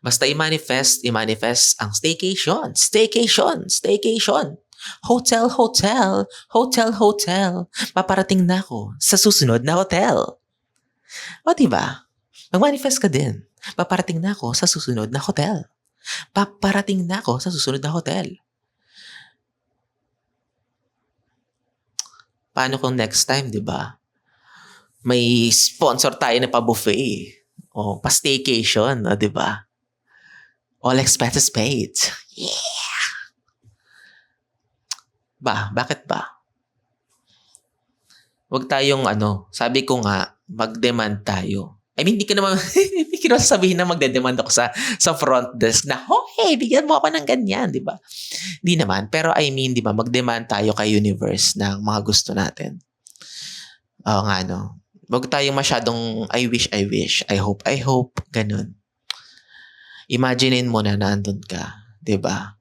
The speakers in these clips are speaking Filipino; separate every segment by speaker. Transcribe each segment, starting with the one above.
Speaker 1: Basta i-manifest ang staycation. Staycation, staycation. Hotel, hotel, hotel, hotel. Paparating na ako sa susunod na hotel. O diba? Mag-manifest ka din. Paparating na ako sa susunod na hotel. Paparating na ako sa susunod na hotel. Paano kung next time, di ba? May sponsor tayo na pa-buffet. O, pa-staycation, di ba? All expenses paid. Yeah! Bakit ba? Huwag tayong sabi ko nga, mag-demand tayo. I mean, hindi ko naman sabihin na magde-demand ako sa front desk na, hey, bigyan mo ako ng ganyan, di ba? Hindi naman. Pero I mean, di ba, mag-demand tayo kay universe ng mga gusto natin. Oo nga, no? Huwag tayong masyadong I wish, I hope, ganun. Imaginein mo na naandun ka, di ba?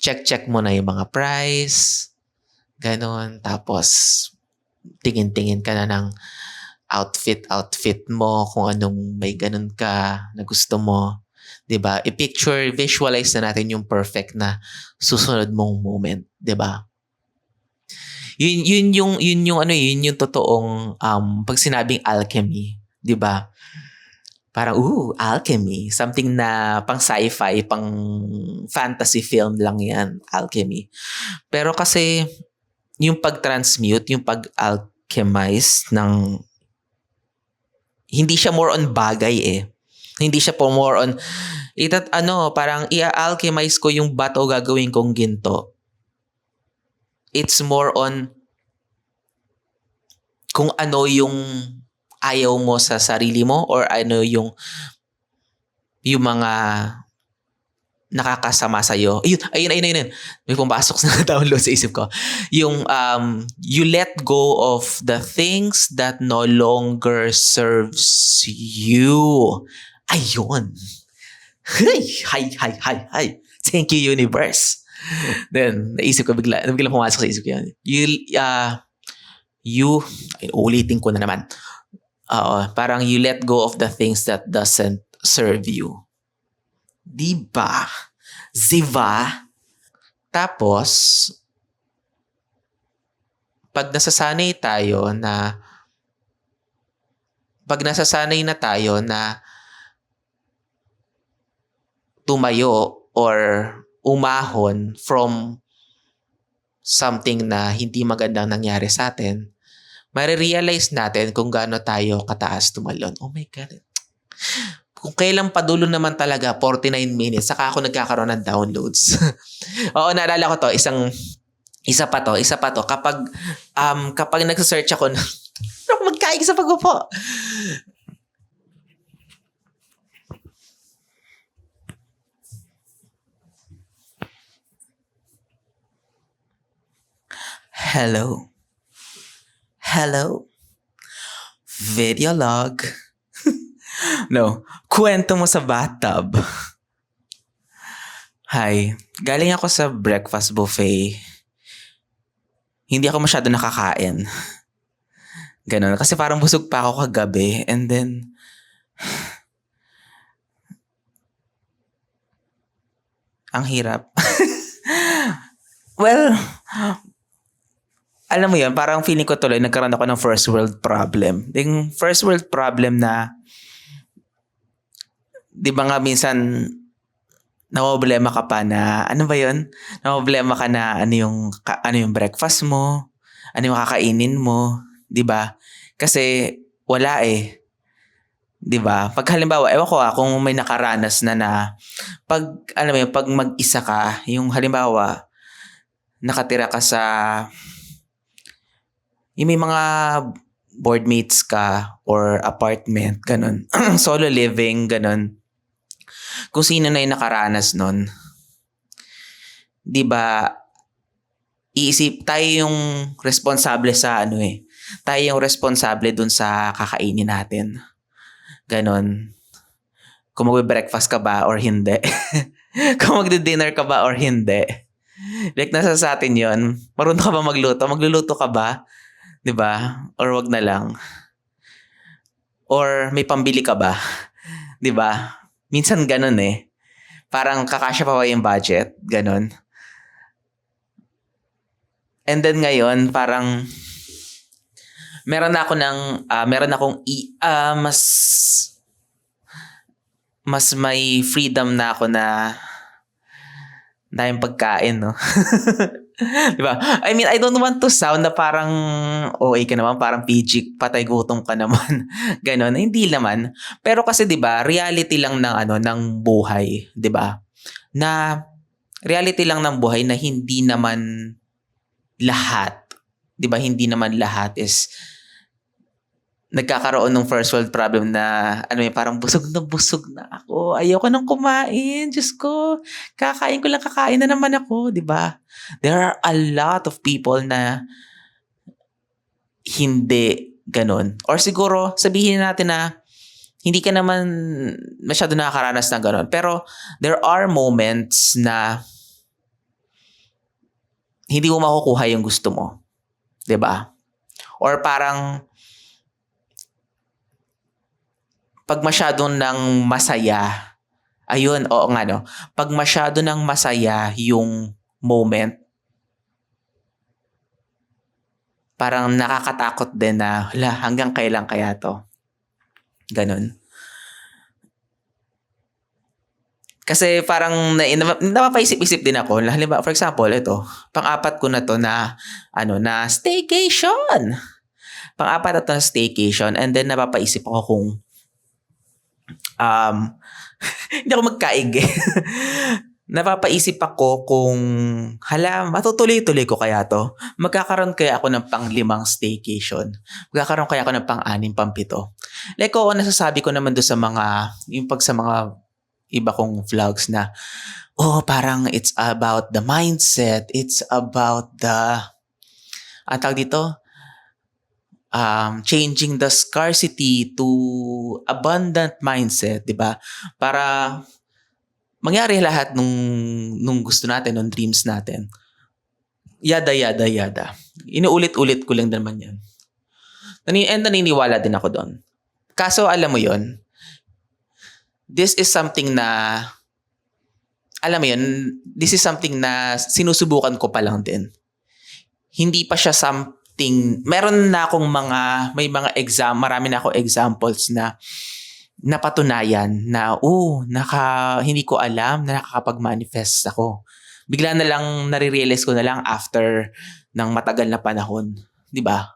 Speaker 1: Check mo na yung mga price, ganun. Tapos, tingin-tingin ka na ng outfit mo, kung anong may ganun ka na gusto mo. Diba? Visualize na natin yung perfect na susunod mong moment. Diba? Yun yung totoong pag sinabing alchemy. Diba? Parang, alchemy. Something na pang sci-fi, pang fantasy film lang yan. Alchemy. Pero kasi, yung pag-transmute, yung pag-alchemize ng hindi siya more on bagay eh. Hindi siya po more on parang i-alchemize ko yung bato gagawin kong ginto. It's more on kung ano yung ayaw mo sa sarili mo or ano yung mga nakakasama sa'yo. Ayun. May pumasok na download sa isip ko. Yung you let go of the things that no longer serves you. Ayun. Hi. Thank you, universe. Then, naisip ko bigla pumasok sa isip ko yan. Ulitin ko na naman. Parang you let go of the things that doesn't serve you. Diba? Ziva? Tapos, pag nasasanay na tayo na tumayo or umahon from something na hindi magandang nangyari sa atin, marirealize natin kung gaano tayo kataas tumalon. Oh my God. Kung kailan padulo naman talaga, 49 minutes, saka ako nagkakaroon ng downloads. Oo, naalala ko to, isa pa to, kapag nagsa-search ako, ako magkaig sa pag-upo. Hello? Video log. No, kwento mo sa bathtub. Hi, galing ako sa breakfast buffet. Hindi ako masyado nakakain. Ganon, kasi parang busog pa ako kagabi. And then, ang hirap. Well, alam mo yun, parang feeling ko tuloy nagkaroon ako ng first world problem. Yung first world problem na, di ba nga minsan, namoblema ka pa na, ano ba yun? Namoblema ka na ano yung breakfast mo, ano yung kakainin mo, di ba? Kasi wala eh. Di ba? Pag halimbawa, ewan ko kung may nakaranas na pag mag-isa ka, yung halimbawa, nakatira ka sa yung may mga boardmates ka or apartment, ganun. Solo living, ganun. Kung sino na yung nakaranas nun, di ba, iisip tayo yung responsable sa tayo yung responsable dun sa kakainin natin. Ganon. Kung magbe-breakfast ka ba or hindi. Kung magde-dinner ka ba or hindi. Like, nasa sa atin yun. Marunong ka ba magluto? Magluluto ka ba? Diba? Or wag na lang. Or may pambili ka ba? Diba? Minsan ganun eh. Parang kakasya pa ba yung budget? Ganun. And then ngayon, parang meron akong mas may freedom na ako na yung pagkain, no? Di ba? I mean, I don't want to sound na parang OA ka naman, parang PG, patay gutom ka naman. Ganon. Hindi naman. Pero kasi, di ba, reality lang ng buhay, di ba? Na reality lang ng buhay na hindi naman lahat, di ba? Hindi naman lahat is nagkakaroon ng first world problem na parang busog na ako. Ayoko nang kumain. Diyos ko. Kakain na naman ako. Diba? There are a lot of people na hindi ganun. Or siguro, sabihin natin na hindi ka naman masyado nakakaranas ng ganun. Pero there are moments na hindi mo makukuha yung gusto mo. Diba? Or parang pag masyado ng masaya, ayun, oo nga no, pag masyado ng masaya yung moment, parang nakakatakot din na, hanggang kailan kaya to? Ganon. Kasi parang napapaisip-isip din ako. Halimbawa, for example, ito, pang-apat ko na to na, na staycation. Pang-apat na to na staycation, and then napapaisip ako kung hindi ako magkaig eh. Napapaisip ako kung matutuloy-tuloy ko kaya to? Magkakaroon kaya ako ng pang-5 staycation? Magkakaroon kaya ako ng pang-6, pang-7? Like nasasabi ko naman doon sa sa mga iba kong vlogs na, parang it's about the mindset. It's about tawag dito, changing the scarcity to abundant mindset, di ba? Para mangyari lahat nung gusto natin, nung dreams natin. Yada, yada, yada. Inuulit-ulit ko lang naman yan. And naniniwala din ako doon. Kaso alam mo yon, this is something na sinusubukan ko pa lang din. Hindi pa siya meron na akong marami na akong examples na napatunayan na hindi ko alam na nakakapag-manifest ako. Bigla na lang nare-realize ko na lang after ng matagal na panahon, 'di ba?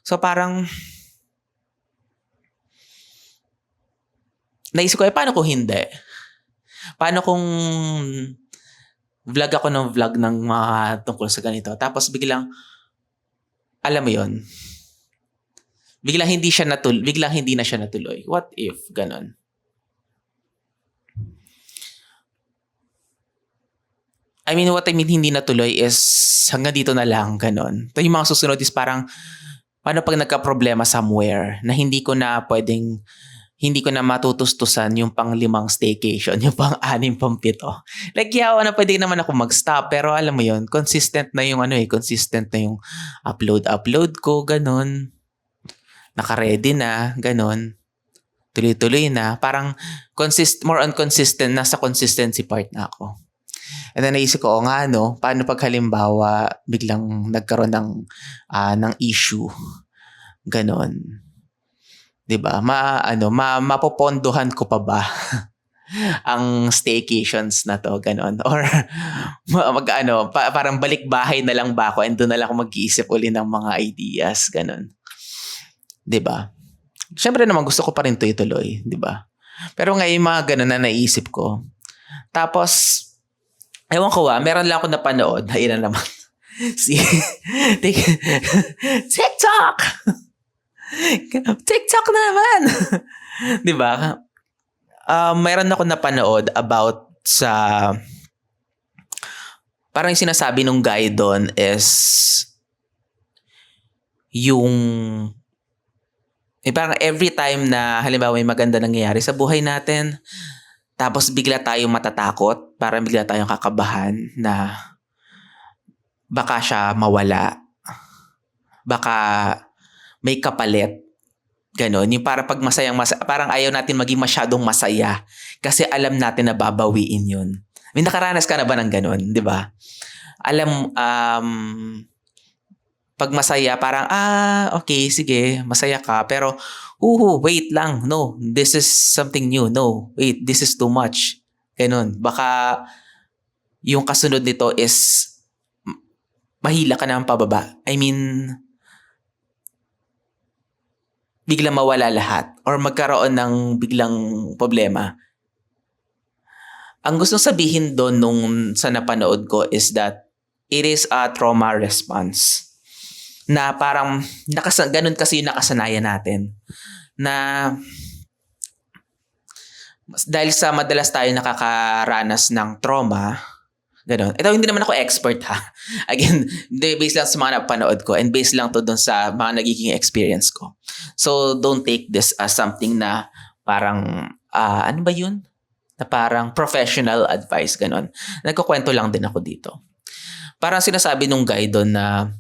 Speaker 1: So parang naisip ko, paano kung hindi? Paano kung vlog ako ng vlog ng mga tungkol sa ganito, tapos biglang alam mo yon, biglang hindi na siya natuloy. What if ganon? What I mean hindi natuloy is hanggang dito na lang, ganon. Ito yung mga susunod is parang paano pag nagka-problema somewhere na hindi ko na matutustusan yung pang-5 staycation, yung pang-6, pang-7. Like, pwede naman ako mag-stop, pero alam mo yun, consistent na yung upload ko, ganun. Naka-ready na, ganun. Tuloy-tuloy na. Parang more on consistent, nasa consistency part na ako. And then naisip ko, paano pag halimbawa biglang nagkaroon ng issue, ganun. 'Di ba? Mapopondohan ko pa ba ang staycations na to, ganon? Or parang balik bahay na lang ba ako and doon na lang ako mag-iisip uli ng mga ideas, ganon. 'Di ba? Siyempre naman gusto ko pa rin ituloy, 'di ba? Pero ngayon mga ganon na naisip ko. Tapos ewan ko meron lang ako napanood, ayun na naman. TikTok! TikTok na naman! Di ba? Mayroon ako napanood about sa parang yung sinasabi nung guy doon is yung parang every time na halimbawa may maganda nangyayari sa buhay natin, tapos bigla tayong matatakot, parang bigla tayong kakabahan na baka siya mawala, baka may kapalit, Ganon. Yung para pag parang ayaw natin maging masyadong masaya kasi alam natin na babawiin yun. May nakaranas ka na ba ng ganon, di ba? Alam, pag masaya, parang, okay, sige, masaya ka. Pero, wait lang. No, this is something new. No, wait, this is too much. Ganon. Baka yung kasunod nito is mahila ka na pababa. I mean, biglang mawala lahat or magkaroon ng biglang problema. Ang gustong sabihin doon nung sa napanood ko is that it is a trauma response. Na parang ganun kasi yung nakasanayan natin. Na dahil sa madalas tayo nakakaranas ng trauma, ganun. Ito, hindi naman ako expert ha. Again, based lang sa mga napanood ko and based lang to dun sa mga nagiging experience ko. So, don't take this as something na parang, ano ba yun? Na parang professional advice, ganun. Nagkukwento lang din ako dito. Parang sinasabi nung guy doon na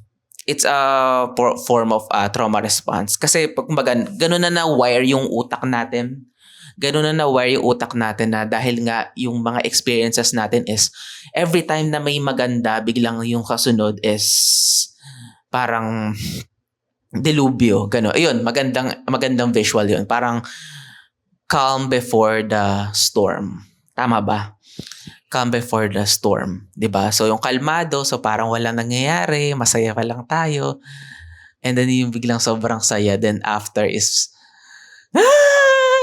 Speaker 1: it's a form of trauma response. Kasi pag ganun na na-wire yung utak natin. Ganun na na-wire yung utak natin na dahil nga yung mga experiences natin is every time na may maganda, biglang yung kasunod is parang delubyo. Ganun. Ayun, magandang visual yun. Parang calm before the storm. Tama ba? Calm before the storm. 'Di ba? So yung kalmado, so parang walang nangyayari, masaya pa lang tayo. And then yung biglang sobrang saya, then after is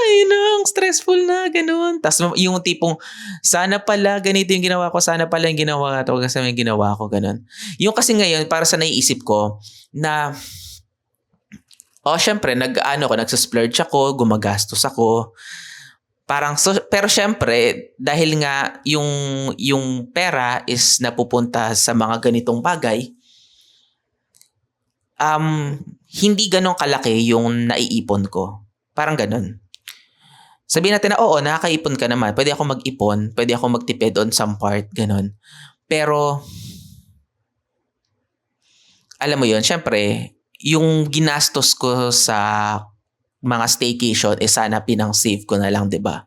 Speaker 1: yun ang stressful na, ganun. Tapos yung tipong, sana pala ganito yung ginawa ko, sana pala yung ginawa ko, kasi may ginawa ko, ganun. Yung kasi ngayon, para sa naiisip ko, na, syempre, nagsasplurge ako, gumagastos ako, parang, pero syempre, dahil nga yung pera is napupunta sa mga ganitong bagay, hindi ganun kalaki yung naiipon ko. Parang ganun. Sabihin natin na nakakaipon ka naman. Pwede ako mag-ipon. Pwede ako magtipid on some part. Ganun. Pero, alam mo yun, syempre, yung ginastos ko sa mga staycation, sana pinang-save ko na lang, diba?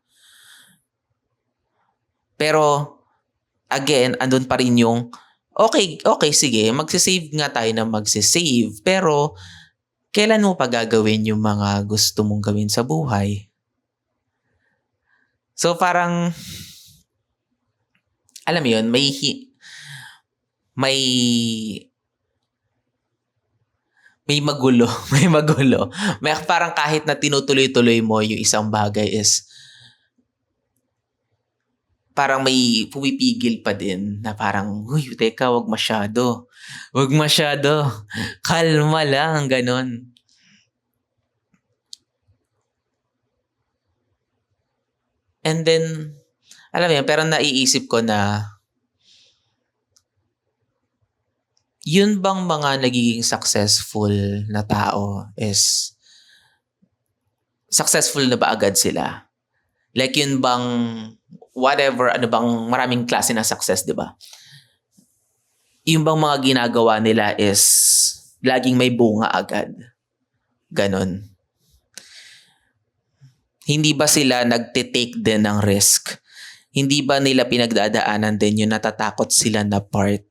Speaker 1: Pero, again, andun pa rin yung, okay, sige, magsisave nga tayo na magsisave. Pero, kailan mo pa gagawin yung mga gusto mong gawin sa buhay? So parang, alam mo yun, may magulo. May magulo. May parang kahit na tinutuloy-tuloy mo yung isang bagay is parang may pumipigil pa din na parang, teka, wag masyado. Wag masyado. Kalma lang, ganun. And then, alam mo yan, pero naiisip ko na yun bang mga nagiging successful na tao is successful na ba agad sila? Like yun bang whatever, ano bang maraming klase ng success, di ba? Yung bang mga ginagawa nila is laging may bunga agad? Ganon. Hindi ba sila nagtitake din ng risk? Hindi ba nila pinagdadaanan din yung natatakot sila na part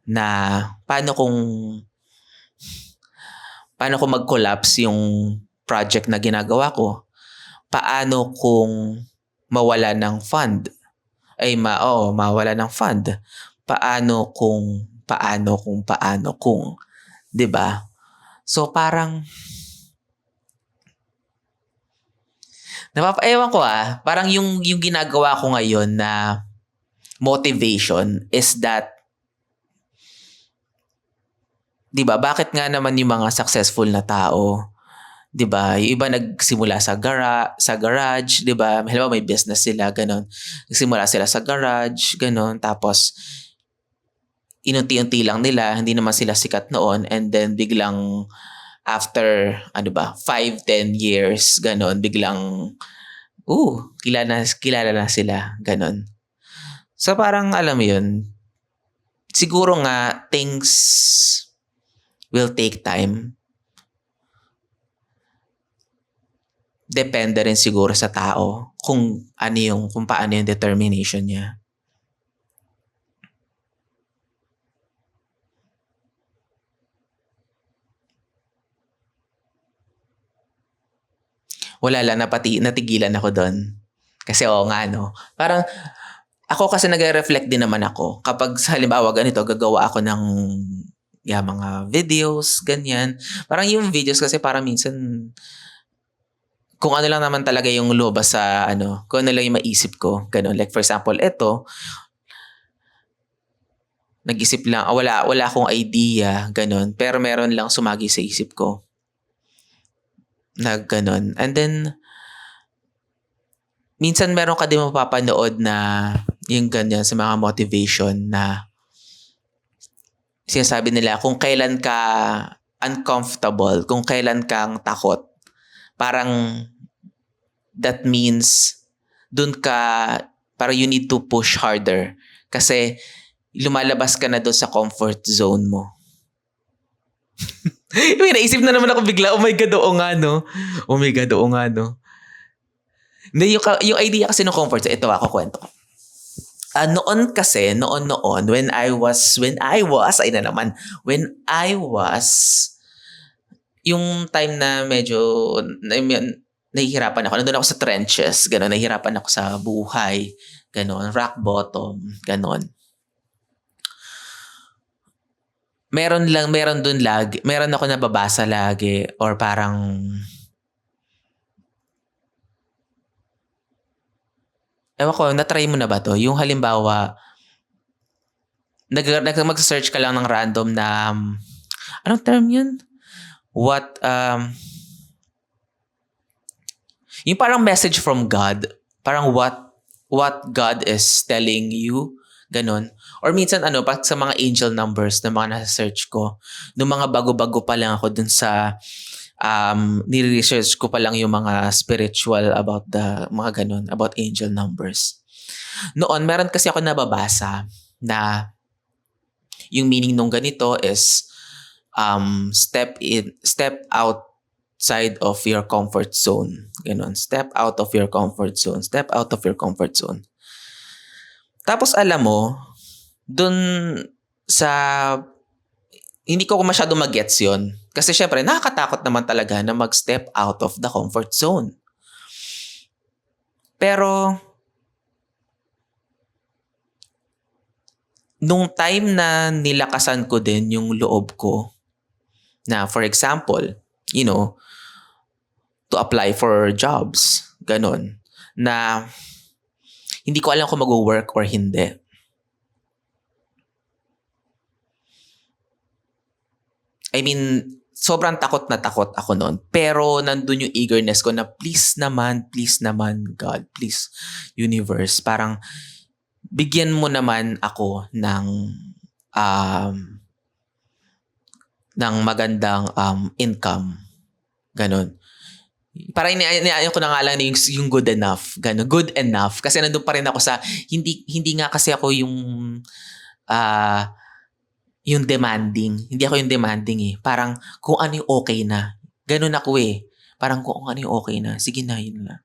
Speaker 1: na paano kung mag-collapse yung project na ginagawa ko? Paano kung mawala ng fund? Mawala ng fund. Paano kung 'di ba? So parang ewan ko parang yung ginagawa ko ngayon na motivation is that, 'di ba? Bakit nga naman yung mga successful na tao, 'di ba? Yung iba nagsimula sa garage, 'di ba? Halimbawa may business sila, ganun. Nagsimula sila sa garage, ganun. Tapos inunti-unti lang nila, hindi naman sila sikat noon, and then biglang after 5-10 years, ganun, biglang kilala na sila, ganun. So parang alam mo yun, siguro nga things will take time. depende rin siguro sa tao kung paano yung determination niya. Wala lang, natigilan ako doon. Kasi oo nga, no? Parang, ako kasi nagre-reflect din naman ako. Kapag halimbawa ganito, gagawa ako ng mga videos, ganyan. Parang yung videos kasi parang minsan, kung ano lang naman talaga yung lubas sa kung ano lang yung maisip ko. Ganun. Like for example, ito, nag-isip lang, wala akong idea, ganun. Pero meron lang sumagi sa isip ko. Na ganun. And then, minsan meron ka din mapapanood na yung ganyan sa mga motivation na sinasabi nila kung kailan ka uncomfortable, kung kailan kang takot, parang that means dun ka, parang you need to push harder kasi lumalabas ka na doon sa comfort zone mo. May naisip na naman ako bigla, oh my God, oo nga no. Oh my God, oo nga no. Hindi, yung idea kasi ng comfort zone, ito ako kwento ko. Noon kasi, when I was, yung time na medyo, nahihirapan ako, nandun ako sa trenches, gano'n, nahihirapan ako sa buhay, gano'n, rock bottom, gano'n. Meron ako nababasa lagi, or parang, ewan ko, na-try mo na ba to? Yung halimbawa, mag-search ka lang ng random na, anong term yun? Yung parang message from God, parang what God is telling you, ganun. Or minsan pag sa mga angel numbers na mga nasa-search ko, nung mga bago-bago pa lang ako dun sa, nire-research ko pa lang yung mga spiritual about the mga ganun, about angel numbers. Noon, meron kasi ako nababasa na yung meaning nung ganito is step outside of your comfort zone. Ganun. Step out of your comfort zone. Step out of your comfort zone. Tapos alam mo, dun sa hindi ko masyado mag-gets yun. Kasi syempre, nakakatakot naman talaga na mag-step out of the comfort zone. Pero, nung time na nilakasan ko din yung loob ko, na for example, to apply for jobs, ganun, na hindi ko alam kung mag-work or hindi. I mean, sobrang takot na takot ako noon. Pero nandun yung eagerness ko na please naman, God, please, universe, parang bigyan mo naman ako ng magandang income. Ganon. Parang iniayon ko na nga lang yung good enough. Ganon. Good enough. Kasi nandun pa rin ako sa, hindi nga kasi ako yung demanding. Hindi ako yung demanding eh. Parang kung ano yung okay na. Ganun ako eh. Parang kung ano yung okay na. Sige na, yun na.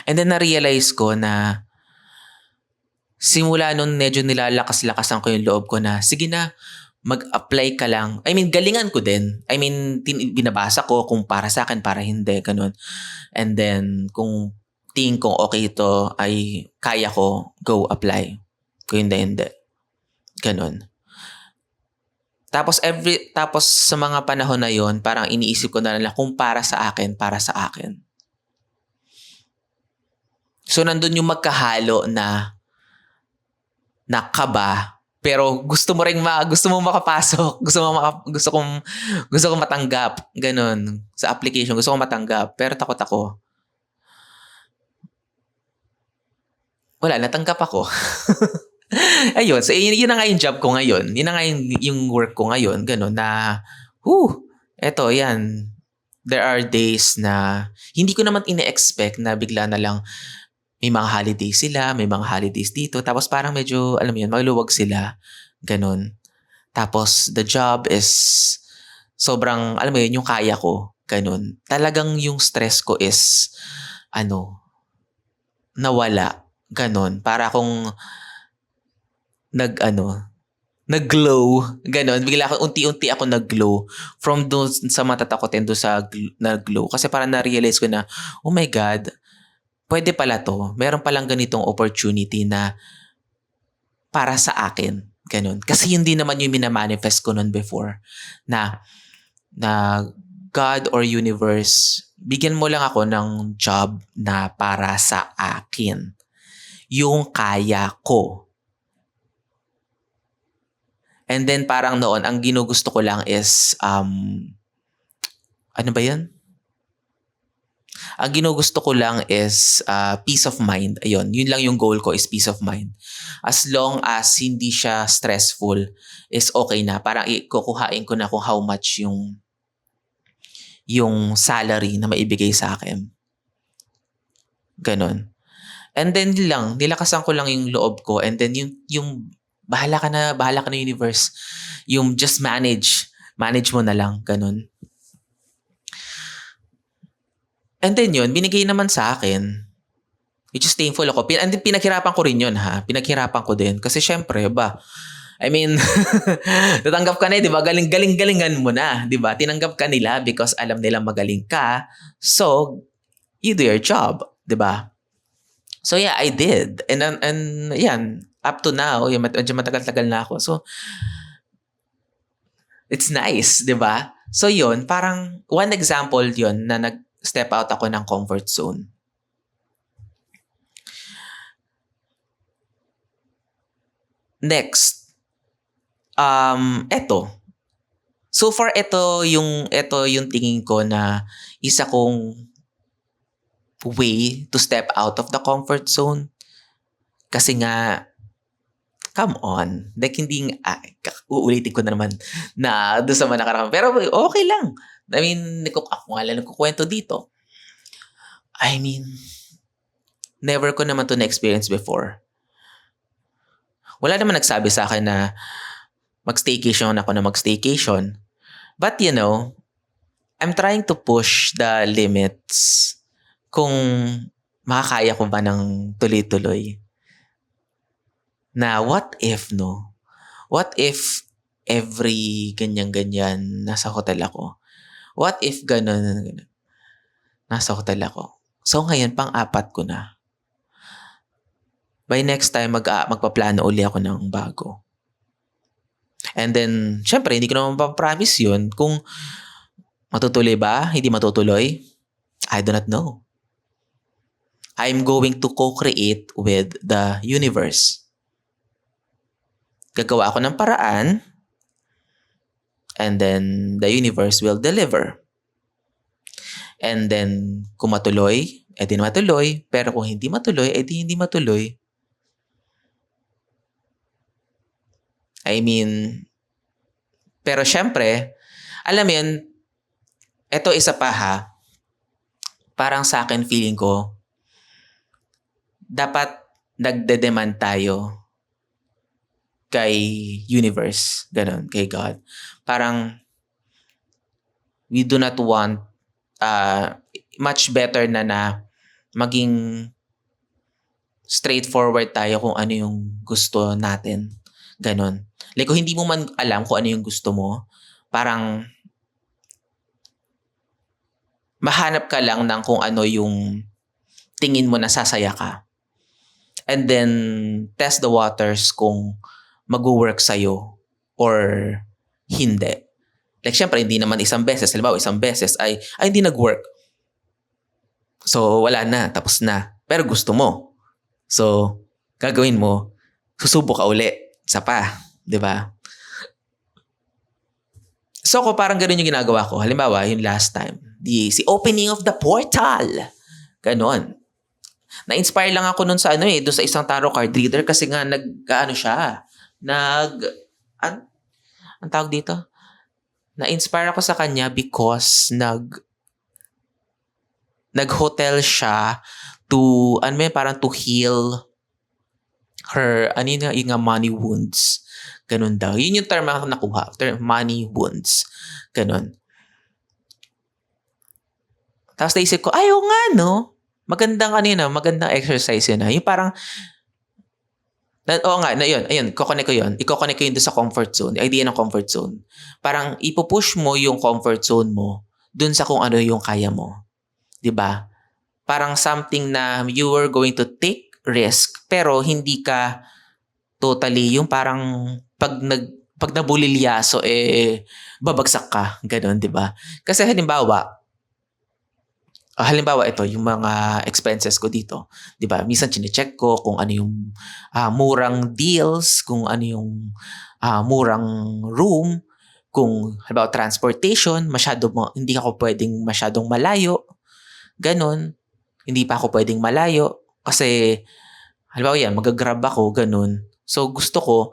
Speaker 1: And then na-realize ko na simula nun medyo nilalakas-lakasan ko yung loob ko na sige na, mag-apply ka lang. I mean, galingan ko din. I mean, binabasa ko kung para sa akin, para hindi. Ganun. And then, kung tingin kong okay ito, ay kaya ko, go apply. Kung hindi. Ganon. Tapos sa mga panahon na yon, parang iniisip ko na lang kung para sa akin. So nandun yung magkahalo na kaba, pero gusto mo makapasok, gusto kong matanggap, ganon. Sa application, gusto kong matanggap, pero takot ako. Wala, natanggap ako. Ayun, so yun na nga yung job ko ngayon. Yun na nga yung work ko ngayon. Ganun na, eto, yan. There are days na hindi ko naman ine-expect na bigla na lang may mga holidays sila, may mga holidays dito. Tapos parang medyo, alam mo yun, maluwag sila. Ganun. Tapos the job is sobrang, alam mo yun, yung kaya ko. Ganun. Talagang yung stress ko is, nawala. Ganun. Para akong nag-glow. Ganon. Bigla ako, unti-unti ako nag-glow. From doon sa matatakotin doon sa nag-glow. Kasi parang na-realize ko na, oh my God, pwede pala to. Meron palang ganitong opportunity na para sa akin. Ganon. Kasi yun din naman yung minamanifest ko noon before. Na God or universe, bigyan mo lang ako ng job na para sa akin. Yung kaya ko. And then parang noon, ang ginugusto ko lang is, ano ba yan? Ang ginugusto ko lang is peace of mind. Ayun, yun lang yung goal ko is peace of mind. As long as hindi siya stressful, is okay na. Parang kukuhain ko na kung how much yung salary na maibigay sa akin. Ganon. And then nilakasan ko lang yung loob ko. And then yung bahala ka na universe. Yung just manage mo na lang, ganun. And then yun, binigay naman sa akin, which is thankful ako. And then pinaghirapan ko rin yun, ha? Pinaghirapan ko din. Kasi syempre, tatanggap ka na, di ba? Galingan mo na, di ba? Tinanggap ka nila because alam nila magaling ka. So, you do your job, di ba? So yeah, I did. And yan, up to now, medyo matagal-tagal na ako. So, it's nice, di ba? So yun, parang one example yun na nag-step out ako ng comfort zone. Next, eto. So far, ito yung tingin ko na isa kong way to step out of the comfort zone. Kasi nga, come on. Like, uulitin ko na naman na doon sa mga nakaraan. Pero okay lang. I mean, ako nga lang nagkukwento dito. I mean, never ko naman to na-experience before. Wala naman nagsabi sa akin na mag-staycation ako na mag-staycation. But you know, I'm trying to push the limits kung makakaya ko ba ng tuloy-tuloy. Na what if, no? What if every ganyan-ganyan nasa hotel ako? What if ganun nasa hotel ako? So ngayon, pang-apat ko na. By next time, magpaplano uli ako ng bago. And then, syempre, hindi ko naman pa-promise yun. Kung matutuloy ba, hindi matutuloy, I do not know. I'm going to co-create with the universe. Gagawa ako ng paraan, and then the universe will deliver. And then, kung matuloy, edi matuloy. Pero kung hindi matuloy, edi hindi matuloy. I mean, pero syempre, alam mo yun, eto isa pa ha, parang sa akin feeling ko, dapat nagde-demand tayo kay universe, ganun, kay God. Parang, we do not want much better na maging straightforward tayo kung ano yung gusto natin. Ganon. Like, kung hindi mo man alam kung ano yung gusto mo, parang mahanap ka lang ng kung ano yung tingin mo na sasaya ka. And then, test the waters kung mag-work sa'yo or hindi. Like, syempre, hindi naman isang beses. Halimbawa, isang beses ay hindi nag-work. So, wala na. Tapos na. Pero gusto mo. So, gagawin mo, susubok ka uli. Isa pa. Diba? So, ko parang ganun yung ginagawa ko. Halimbawa, yung last time. Si opening of the portal. Ganon. Na-inspire lang ako nun sa doon sa isang tarot card reader kasi nga ang tawag dito? Na-inspire ako sa kanya because nag-hotel siya to, parang to heal her, yung money wounds. Ganun daw. Yun yung term na nakuha. Money wounds. Ganun. Tapos naisip ko, ay, oo nga, no? Magandang ano yun, magandang exercise yun. Yung parang, oo nga, na yun, ayun, iko-connect ko yun. Iko-connect ko yun doon sa comfort zone, idea ng comfort zone. Parang ipupush mo yung comfort zone mo dun sa kung ano yung kaya mo. 'Di ba? Parang something na you were going to take risk pero hindi ka totally yung parang pag nabulilyaso babagsak ka, gano'n, 'di ba? Kasi halimbawa ito yung mga expenses ko dito, 'di ba? Minsan chine-check ko kung ano yung murang deals, kung ano yung murang room, kung halimbawa transportation, hindi ako pwedeng masyadong malayo, gano'n. Hindi pa ako pwedeng malayo kasi halimbawa yan, mag-grab ako, gano'n. So gusto ko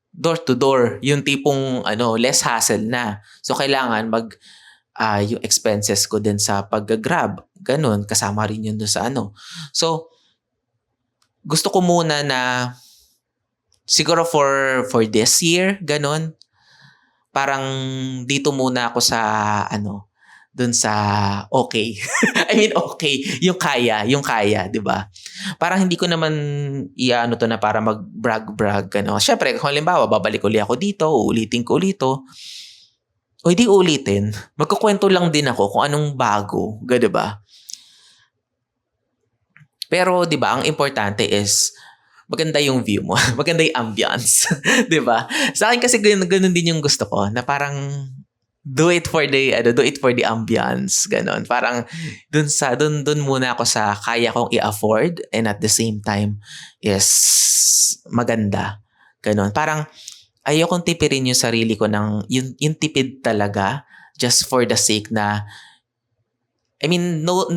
Speaker 1: door to door, yung tipong less hassle na. So kailangan yung expenses ko din sa pag-grab, gano'n, kasama rin yun doon sa ano. So gusto ko muna na siguro for this year, gano'n, parang dito muna ako sa dun sa okay. I mean, okay. Yung kaya, di ba? Parang hindi ko naman to na para mag-brag-brag, Siyempre, kung halimbawa, babalik uli ako dito, uulitin ko ulito, o hindi ulitin, magkukwento lang din ako kung anong bago, di ba? Pero, di ba, ang importante is, maganda yung view mo. Maganda yung ambience. di ba? Sa akin kasi ganun din yung gusto ko, na parang, do it for the ambience, ganon. Parang dun muna ako sa kaya kong i-afford and at the same time is maganda. Ganon. Parang ayokong tipirin yung sarili ko ng yung tipid talaga just for the sake na I mean no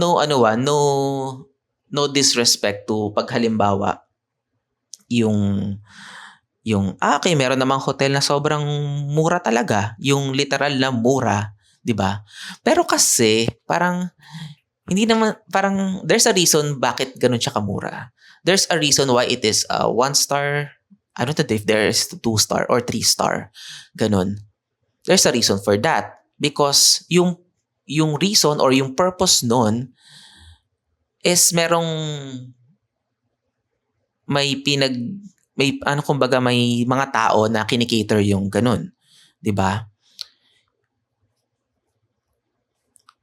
Speaker 1: disrespect to pag halimbawa yung okay, meron namang hotel na sobrang mura talaga. Yung literal na mura, 'di ba? Pero kasi parang hindi naman parang there's a reason bakit ganun siya kamura. There's a reason why it is 1 star. I don't know if there is 2 star or 3 star. Ganun. There's a reason for that because yung reason or yung purpose nun is kumbaga may mga tao na kinikater yung ganun, 'di ba?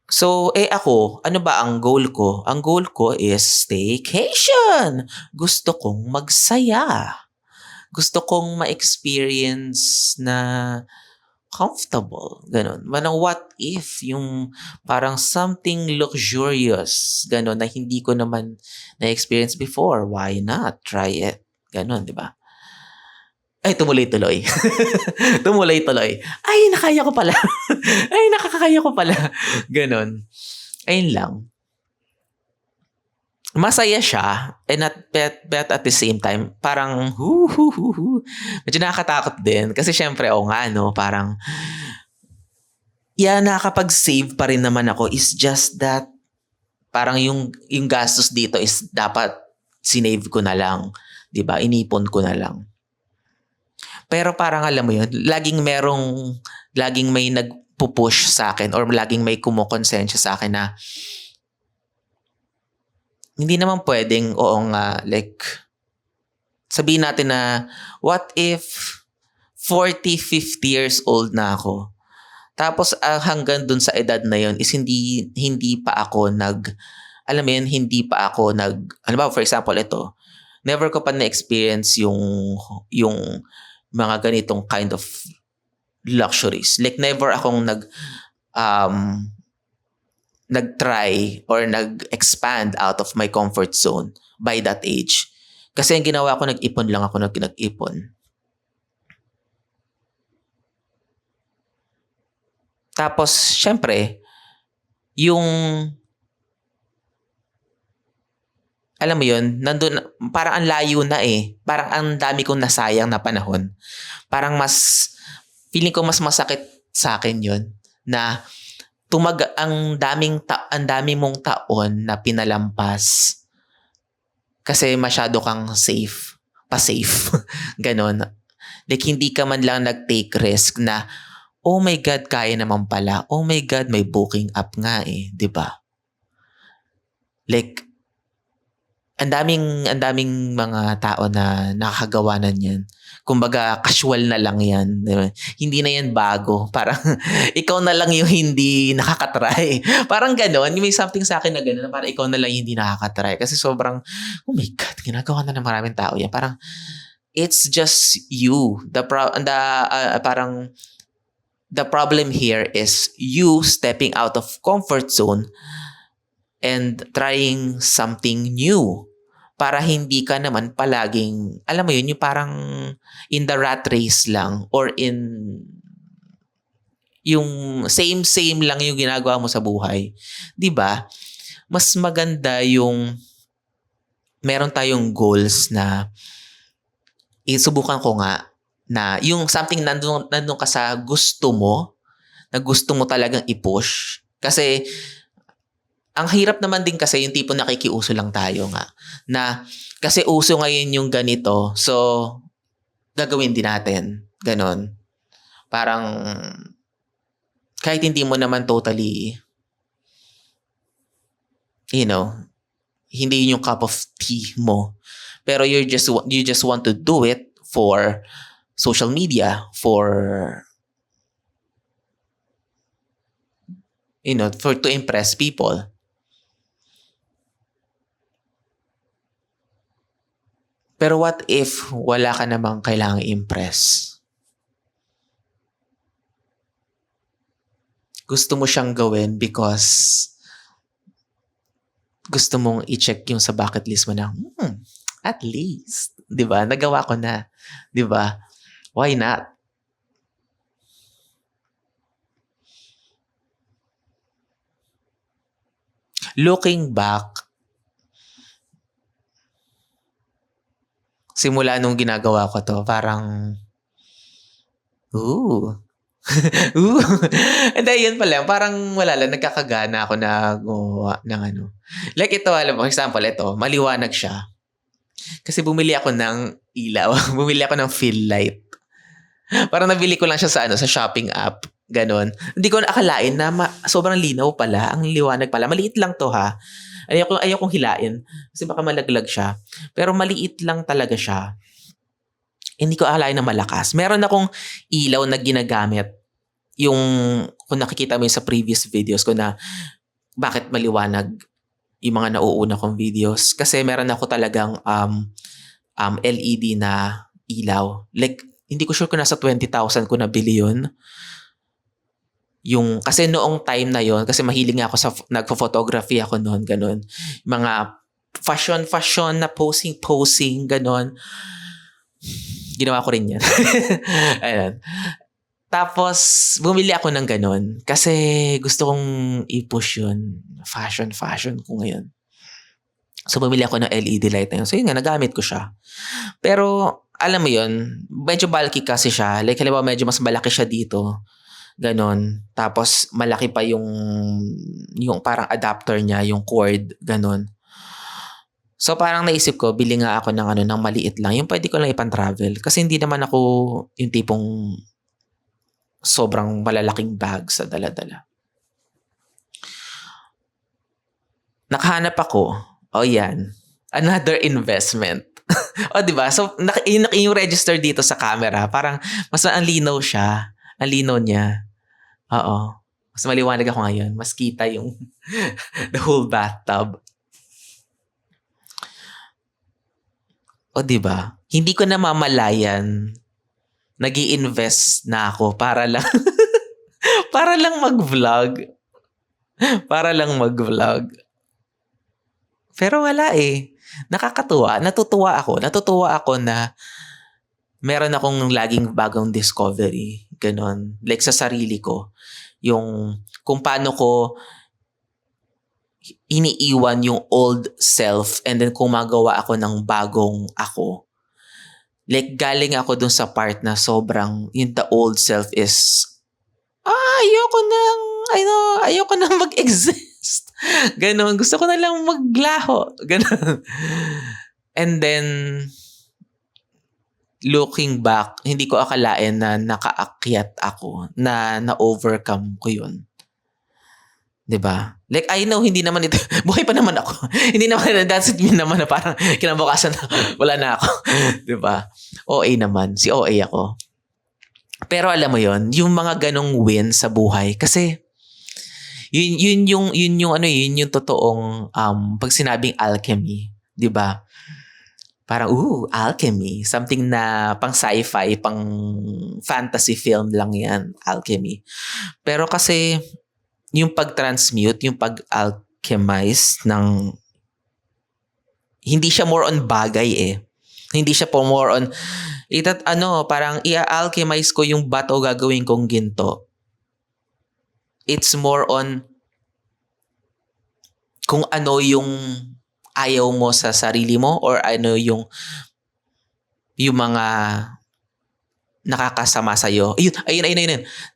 Speaker 1: So, ako, ano ba ang goal ko? Ang goal ko is staycation. Gusto kong magsaya. Gusto kong ma-experience na comfortable, ganun. Manang what if yung parang something luxurious, ganun, na hindi ko naman na-experience before. Why not? Try it. Ganun, di ba? Ay, tumuloy-tuloy. Tumuloy-tuloy. Ay, nakaya ko pala. Ay, nakakaya ko pala. Ganon. Ayun lang. Masaya siya and but at the same time, parang medyo nakakatakot din. Kasi syempre, nga, parang nakakapag-save pa rin naman ako. Is just that parang yung gastos dito is dapat sinave ko na lang. 'Di ba? Inipon ko na lang. Pero parang alam mo yun, laging may nagpupush sa akin or laging may kumokonsensya sa akin na hindi naman pwedeng, oo nga, like, sabihin natin na, what if 40, 50 years old na ako? Tapos hanggang dun sa edad na yun is hindi pa ako halimbawa, for example, ito, never ko pa na-experience yung mga ganitong kind of luxuries. Like, never akong nag-try or nag-expand out of my comfort zone by that age. Kasi ang ginawa ko, nag-ipon lang ako, nag-ipon. Tapos, syempre, alam mo yun, nandun, parang ang layo na Parang ang dami kong nasayang na panahon. Parang feeling ko mas masakit sa akin yun na ang dami mong taon na pinalampas kasi masyado kang pa-safe. Ganon. Like, hindi ka man lang nag-take risk na, oh my God, kaya naman pala. Oh my God, may booking app nga 'di ba? Like, ang daming mga tao na nakakagawa na niyan. Kumbaga, casual na lang yan. Diba? Hindi na yan bago. Parang, ikaw na lang yung hindi nakakatry. Parang gano'n. May something sa akin na gano'n. Parang ikaw na lang yung hindi nakakatry. Kasi sobrang, oh my God, ginagawa na ng maraming tao yan. Parang, it's just you. Parang, the problem here is you stepping out of comfort zone and trying something new para hindi ka naman palaging, alam mo yun, yung parang in the rat race lang or in yung same lang yung ginagawa mo sa buhay. 'Di ba? Mas maganda yung meron tayong goals na isubukan ko nga na yung something nandun ka sa gusto mo, na gusto mo talagang i-push. Kasi ang hirap naman din kasi yung tipo nakikiuso lang tayo nga. Na kasi uso ngayon yung ganito, so gagawin din natin. Ganon. Parang kahit hindi mo naman totally, hindi yun yung cup of tea mo. Pero you just want to do it for social media, for to impress people. Pero what if wala ka namang kailangang impress? Gusto mo siyang gawin because gusto mong i-check yung sa bucket list mo na, at least, 'di ba? Nagawa ko na, 'di ba? Why not? Looking back, simula nung ginagawa ko to, parang, ooh. Ooh. And then, yun pala, parang wala lang, nagkakagana ako na gumawa ng ano. Like ito, alam mo, example, ito, maliwanag siya. Kasi bumili ako ng ilaw. Bumili ako ng fill light. Parang nabili ko lang siya sa shopping app. Ganon. Hindi ko naakalain na sobrang linaw pala. Ang liwanag pala. Maliit lang to ha. Ayokong hilain. Kasi baka malaglag siya. Pero maliit lang talaga siya. Hindi ko akalain na malakas. Meron akong ilaw na ginagamit. Yung, kung nakikita mo yung sa previous videos ko na bakit maliwanag yung mga nauuna kong videos. Kasi meron ako talagang LED na ilaw. Like, hindi ko sure kung nasa 20,000 ko nabili yun. Kasi noong time na yon, kasi mahilig nga ako sa, nagpo-photography ako noon, ganun. Mga fashion na posing, ganun. Ginawa ko rin yan. Ayan. Tapos, bumili ako ng ganun. Kasi gusto kong i-push yun. Fashion ko ngayon. So, bumili ako ng LED light na yun. So, yun nga, nagamit ko siya. Pero, alam mo yun, medyo bulky kasi siya. Like, halimbawa, medyo mas malaki siya dito. Ganon. Tapos, malaki pa yung parang adapter niya, yung cord. Ganon. So, parang naisip ko, bili nga ako ng maliit lang. Yung pwede ko lang ipan-travel. Kasi hindi naman ako yung tipong sobrang malalaking bag sa dala-dala. Nakahanap ako. Yan. Another investment. O, diba? So, yung register dito sa camera, parang mas ang linaw siya. Ang linaw niya. Oo. Mas maliwanag ako ngayon. Mas kita yung the whole bathtub. O, diba? Hindi ko namamalayan. Nag-i-invest na ako para lang para lang mag-vlog. Para lang mag-vlog. Pero wala eh. Nakakatuwa. Natutuwa ako na meron akong laging bagong discovery. Ganon. Like sa sarili ko. Yung kung paano ko iniiwan yung old self and then kumagawa ako ng bagong ako. Like, galing ako dun sa part na sobrang, yung the old self is, ayoko nang mag-exist. Ganon. Gusto ko na lang maglaho. Ganon. And then, looking back, hindi ko akalain na nakaakyat ako, na na-overcome ko yun. 'Di ba? Like, I know, hindi naman ito, buhay pa naman ako. Hindi naman, that's it mean naman na parang kinabukasan na, wala na ako. 'Di ba? OA naman. Si OA ako. Pero alam mo yon, yung mga ganong win sa buhay, kasi yun yung totoong pag sinabing alchemy, 'di ba? Parang alchemy, something na pang sci-fi, pang fantasy film lang 'yan, alchemy. Pero kasi yung pag-transmute, yung pag-alchemize ng, hindi siya more on bagay eh. Hindi siya po more on parang i-alchemize ko yung bato, gagawin kong ginto. It's more on kung ano yung ayaw mo sa sarili mo, or ano yung mga nakakasama sa'yo. Ayun.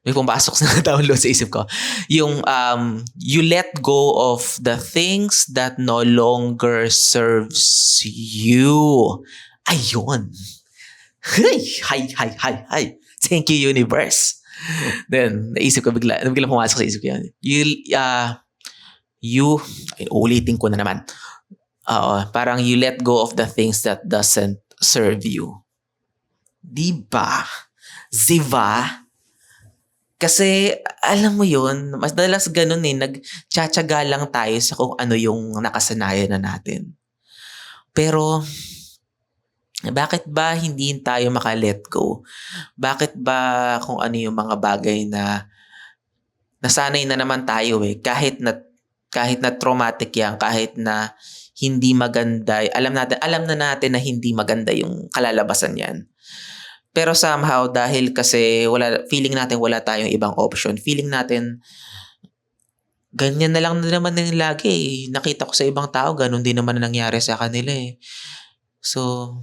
Speaker 1: May pumasok na download sa isip ko. Yung you let go of the things that no longer serves you. Ayun. Hi. Thank you, universe. Then, naisip ko bigla pumasok sa isip ko yan. Ulitin ko na naman. Parang you let go of the things that doesn't serve you. Diba? Ziva? Kasi, alam mo yun, mas dalas ganun eh, nagtsatsaga lang tayo sa kung ano yung nakasanayan na natin. Pero, bakit ba hindi tayo maka-let go? Bakit ba kung ano yung mga bagay na nasanay na naman tayo eh, kahit na traumatic yan, kahit na hindi maganda, alam na natin na hindi maganda yung kalalabasan yan. Pero somehow, dahil kasi feeling natin wala tayong ibang option, feeling natin ganyan na lang naman din lagi eh. Nakita ko sa ibang tao, ganun din naman na nangyari sa kanila eh. So,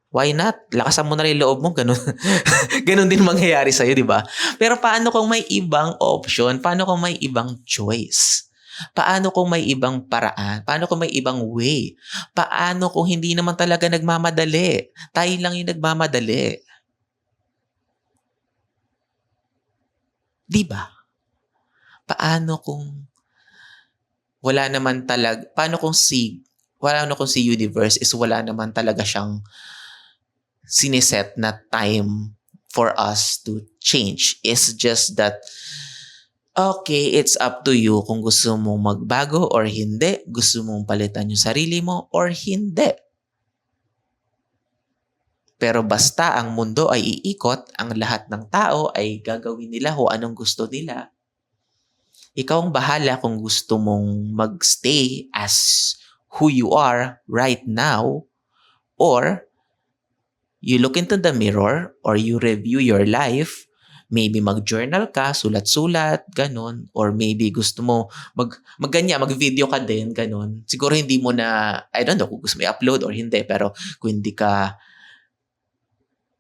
Speaker 1: why not? Lakasan mo na rin loob mo, ganun. Ganun din mangyayari sa'yo, di ba? Pero paano kung may ibang option? Paano kung may ibang choice? Paano kung may ibang paraan? Paano kung may ibang way? Paano kung hindi naman talaga nagmamadali? Tayo lang yung nagmamadali. Di ba? Paano kung si universe is wala naman talaga siyang siniset na time for us to change. It's just that, okay, it's up to you kung gusto mong magbago or hindi. Gusto mong palitan yung sarili mo or hindi. Pero basta ang mundo ay iikot, ang lahat ng tao ay gagawin nila kung anong gusto nila. Ikaw ang bahala kung gusto mong magstay as who you are right now, or you look into the mirror or you review your life. Maybe mag-journal ka, sulat-sulat, ganun. Or maybe gusto mo mag-video ka din, ganun. Siguro hindi mo na, I don't know kung gusto mo i-upload or hindi, pero kung hindi ka,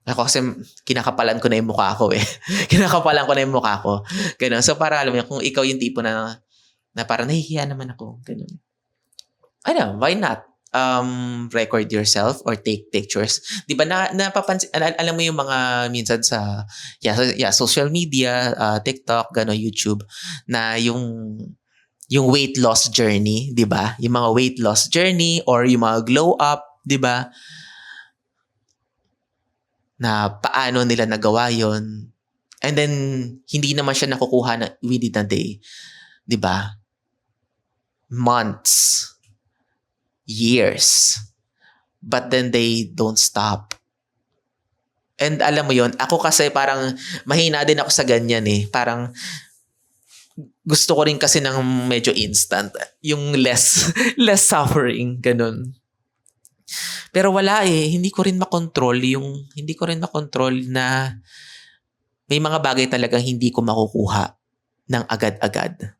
Speaker 1: ako kasi kinakapalan ko na yung mukha ko eh. Kinakapalan ko na yung mukha ko. Ganun. So para alam mo, kung ikaw yung tipo na parang nahihiya naman ako, ganun. Why not? Record yourself or take pictures. 'Di ba napapansin, alam mo yung mga minsan sa social media, TikTok, YouTube, na yung weight loss journey, 'di ba? Yung mga weight loss journey or yung mga glow up, 'di ba? Na paano nila nagawa 'yon. And then hindi naman siya nakukuha na within a day, 'di ba? Months, years. But then they don't stop. And alam mo yon, ako kasi parang mahina din ako sa ganyan eh. Parang gusto ko rin kasi ng medyo instant. Yung less suffering, ganun. Pero wala eh. Hindi ko rin makontrol na may mga bagay talagang hindi ko makukuha ng agad-agad.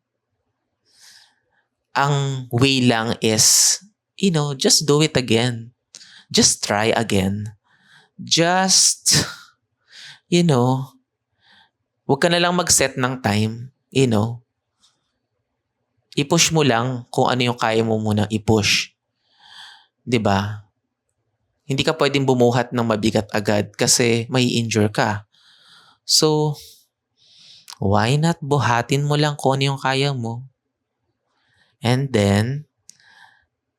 Speaker 1: Ang way lang is, just do it again. Just try again. Just, huwag ka na lang mag-set ng time, I-push mo lang kung ano yung kaya mo munang i-push. 'Di ba? Hindi ka pwedeng bumuhat ng mabigat agad kasi may injure ka. So, Why not buhatin mo lang kung ano yung kaya mo? And then,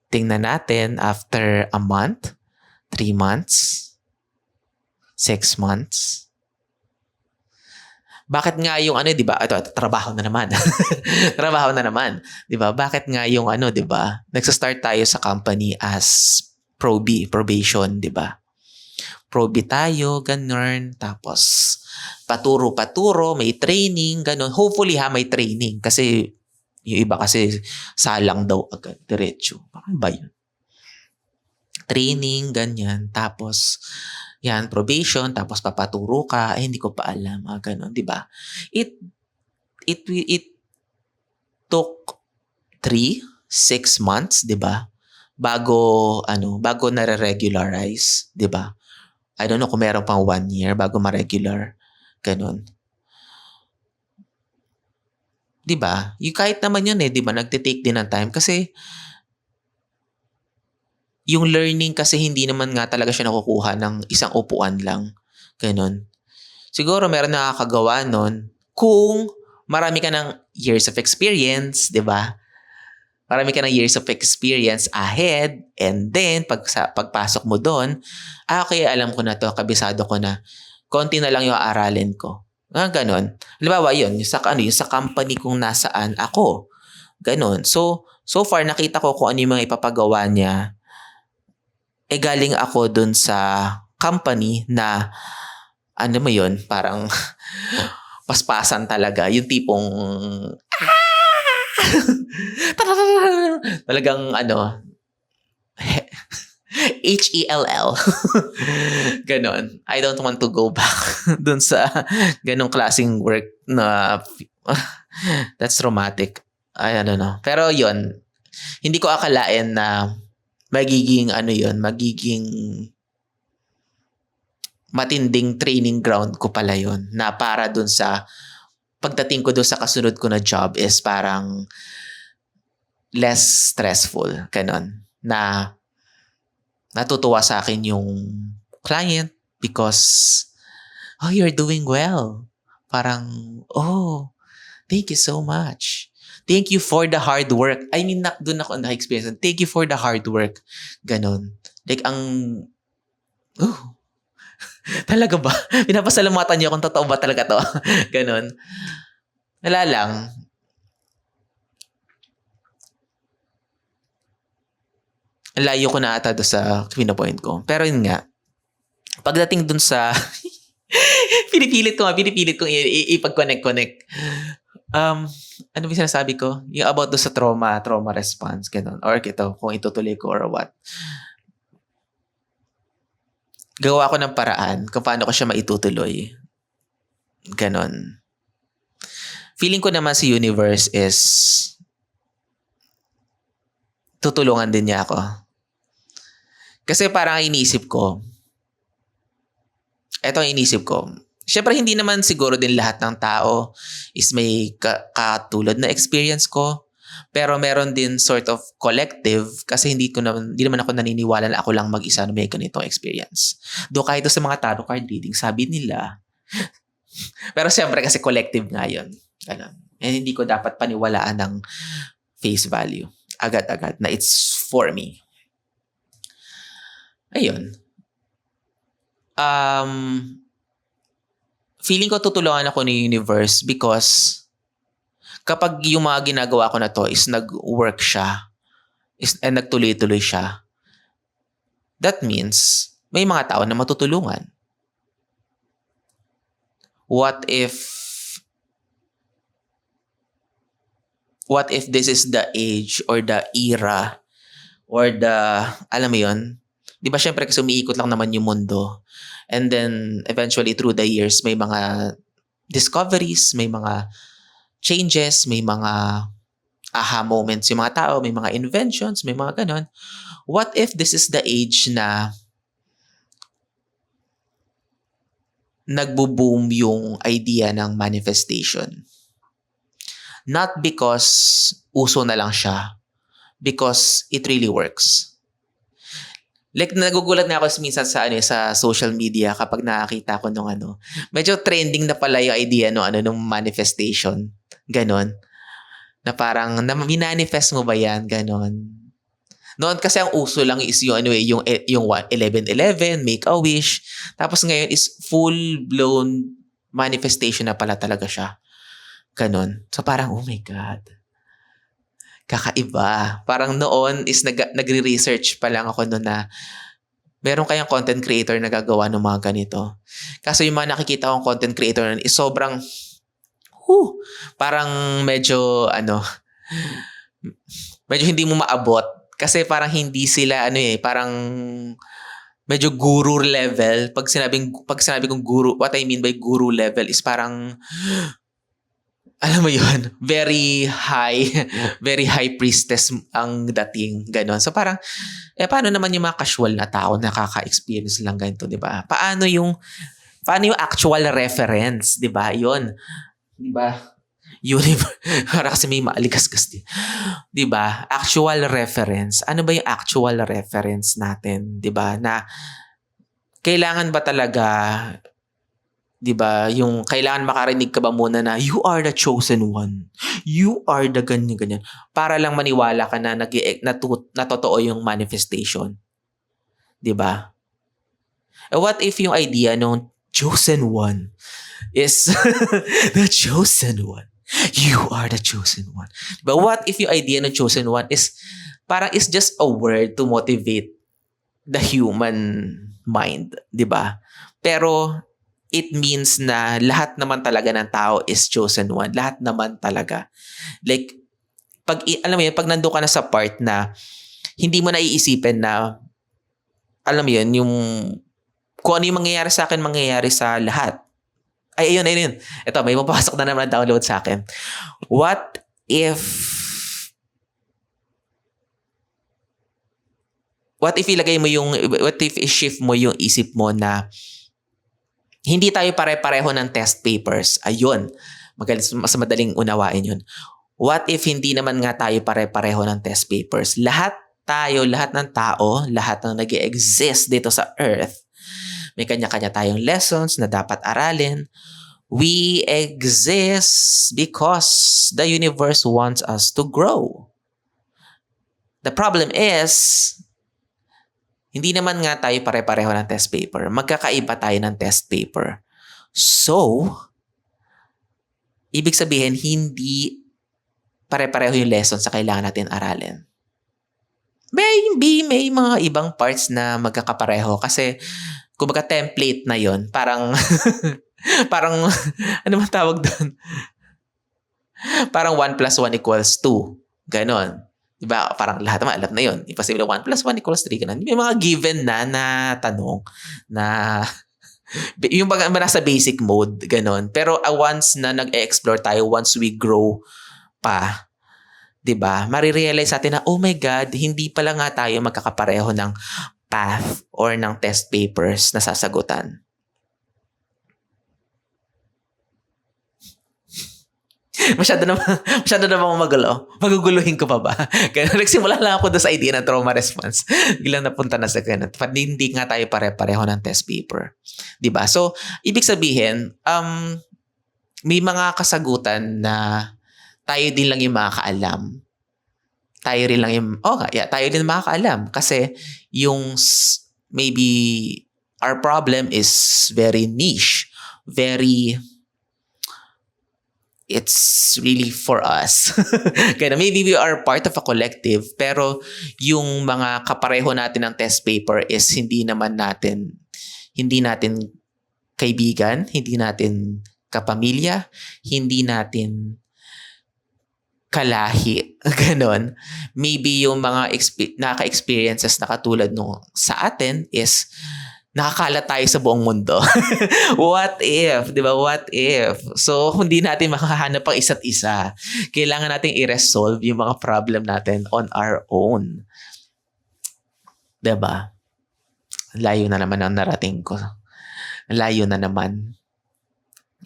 Speaker 1: tingnan natin after a month, 3 months, 6 months. Bakit nga yung di ba? Ito, trabaho na naman. Trabaho na naman. Di ba? Bakit nga yung di ba? Nagsa-start tayo sa company as probation, di ba? Probe tayo, ganun. Tapos, paturo-paturo, may training, ganun. Hopefully may training. Kasi, yung iba kasi salang daw agad, diretso. Bakit ba yun? Training, ganyan. Tapos, yan, probation, tapos papaturo ka, hindi ko pa alam, ganun, di ba? It took 3-6 months, di ba? Bago nare-regularize, di ba? I don't know kung meron pang 1 year bago ma-regular. Ganun. Di ba? Yung kahit naman yun di ba? Nagte-take din ng time kasi yung learning kasi hindi naman nga talaga siya nakukuha ng isang upuan lang. Ganun. Siguro meron nakakagawa nun kung marami ka ng years of experience, di ba? Marami ka ng years of experience ahead and then pagpasok mo doon, okay, alam ko na to, kabisado ko na. Konti na lang yung aaralin ko. Ganon. Halimbawa yun, yung sa company kung nasaan ako. Ganon. So far nakita ko kung ano yung mga ipapagawa niya. Galing ako dun sa company na mo yun, parang paspasan talaga. Yung tipong talagang HELL. Ganon. I don't want to go back dun sa ganong klaseng work na that's traumatic. I don't know. Pero yun, hindi ko akalain na magiging magiging matinding training ground ko pala yun na para dun sa pagdating ko dun sa kasunod ko na job is parang less stressful. Ganon. Na natutuwa sa akin yung client because, you're doing well. Parang, thank you so much. Thank you for the hard work. I mean, doon ako na-experience. Thank you for the hard work. Ganon. Like, talaga ba? Pinapasalamatan niyo kung totoo ba talaga to? Ganon. Wala lang. Layo ko na ata doon sa pinapoint ko. Pero yun nga, pagdating dun sa pinipilit ko ipag-connect. Ano ba sinasabi ko? Yung about doon sa trauma response, ganun. Or ito, kung itutuloy ko or what. Gawa ko ng paraan kung paano ko siya maitutuloy. Ganon. Feeling ko naman si universe is tutulungan din niya ako. Kasi parang iniisip ko, syempre hindi naman siguro din lahat ng tao is may katulad na experience ko. Pero meron din sort of collective kasi hindi naman ako naniniwala na ako lang mag-isa na may ganitong experience. Do kahit sa mga tarot card reading, sabi nila. Pero siyempre kasi collective nga yun. Ganun. And hindi ko dapat paniwalaan ng face value. Agad-agad na it's for me. Ayun. Feeling ko tutulungan ako ni universe because kapag yung mga ginagawa ko na to is nag-work siya and nagtuloy-tuloy siya, that means may mga tao na matutulungan. What if this is the age or the era or alam mo yun, di ba syempre kasi umiikot lang naman yung mundo. And then, eventually, through the years, may mga discoveries, may mga changes, may mga aha moments yung mga tao, may mga inventions, may mga ganon. What if this is the age na nagbo-boom yung idea ng manifestation? Not because uso na lang siya, because it really works. Like nagugulat na ako minsan sa sa social media kapag nakakita ko nung medyo trending na pala yung idea nung manifestation. Ganon. Na parang minanifest mo ba yan? Ganon. Noon kasi ang uso lang is yung 11/11, Make a Wish. Tapos ngayon is full-blown manifestation na pala talaga siya. Ganon. So parang, oh my God. Kakaiba. Parang noon is nagre-research pa lang ako noon na meron kayang content creator na gagawa ng mga ganito. Kaso yung mga nakikita kong content creator nun is sobrang, parang medyo hindi mo maabot. Kasi parang hindi sila, parang medyo guru level. Pag sinabi kong guru, what I mean by guru level is parang, alam mo yun, very high priestess ang dating, ganon. So parang, paano naman yung mga casual na tao na nakaka-experience lang ganito, di ba? Paano yung actual reference, di ba? Yun, di ba? Para kasi may maaligasgas din. Di ba? Actual reference. Ano ba yung actual reference natin? Di ba? Na kailangan ba talaga, di ba? Yung kailangan makarinig ka ba muna na you are the chosen one. You are the ganyan-ganyan. Para lang maniwala ka na na totoo yung manifestation. Di ba? What if yung idea nung chosen one is the chosen one? You are the chosen one. But what if yung idea ng chosen one is parang is just a word to motivate the human mind, di ba? Pero it means na lahat naman talaga ng tao is chosen one. Lahat naman talaga. Like, alam mo yun, pag nandun ka na sa part na hindi mo naiisipin na, alam mo yun, yung kung ano yung mangyayari sa akin, mangyayari sa lahat. Ay, ayun. Ito, may mapapasok na naman na download sa akin. What if i-shift mo yung isip mo na hindi tayo pare-pareho ng test papers. Ayun. Mas madaling unawain yun. What if hindi naman nga tayo pare-pareho ng test papers? Lahat ng tao, lahat ng nag-exist dito sa Earth, may kanya-kanya tayong lessons na dapat aralin. We exist because the universe wants us to grow. The problem is, hindi naman nga tayo pare-pareho ng test paper. Magkakaiba tayo ng test paper. So, ibig sabihin, hindi pare-pareho yung lessons sa kailangan natin aralin. May mga ibang parts na magkakapareho kasi kumbaga template na yon, parang parang ano man tawag doon? Parang 1 + 1 = 2. Ganon. Diba? Parang lahat naman alam na yon. Imposible 1 + 1 = 3. Ganon. May mga given na tanong na yung nasa basic mode. Ganon. Pero once na nag-explore tayo, once we grow pa, diba? Marirealize natin na, oh my God, hindi pala nga tayo magkakapareho ng path or ng test papers na sasagutan. Masyado naman magulo. Maguguluhin ko pa ba? Kaya nagsimula lang ako doon sa idea ng trauma response. Biglang napunta na sa ganun. Hindi nga tayo pare-pareho ng test paper. Diba? So, ibig sabihin, may mga kasagutan na tayo din lang yung makakaalam. Tayo din makakaalam. Kasi yung maybe our problem is very niche. It's really for us. Kaya maybe we are part of a collective, pero yung mga kapareho natin ng test paper is hindi natin kaibigan, hindi natin kapamilya, hindi natin kalahi. Ganon. Maybe yung mga naka-experiences na katulad nung sa atin is nakakalat tayo sa buong mundo. What if? Di ba? What if? So, hindi natin makahanap ang isa't isa. Kailangan natin i-resolve yung mga problem natin on our own. Di ba? Layo na naman ang narating ko. Layo na naman.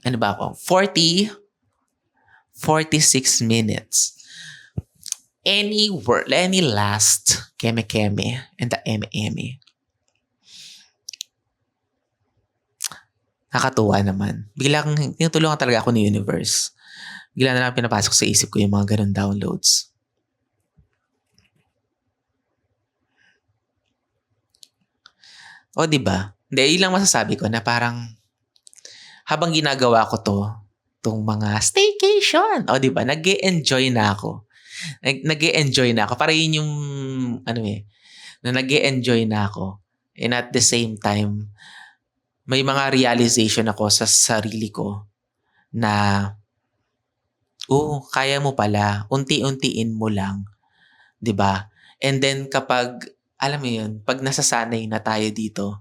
Speaker 1: Ano ba ako? 46 minutes. Any last keme-keme and the eme-eme? Nakakatuwa naman. Biglang tinutulungan talaga ako ni universe. Bigla na lang pinapasok sa isip ko yung mga ganun downloads. O, di ba? Hindi, yun lang masasabi ko na parang habang ginagawa ko tong mga staycation, o di ba, nag-e-enjoy na ako. Nag-e-enjoy na ako. Para yun yung, na nag-e-enjoy na ako. And at the same time, may mga realization ako sa sarili ko na, kaya mo pala. Unti-untiin mo lang. 'Di ba? And then kapag, alam mo yun, pag nasasanay na tayo dito,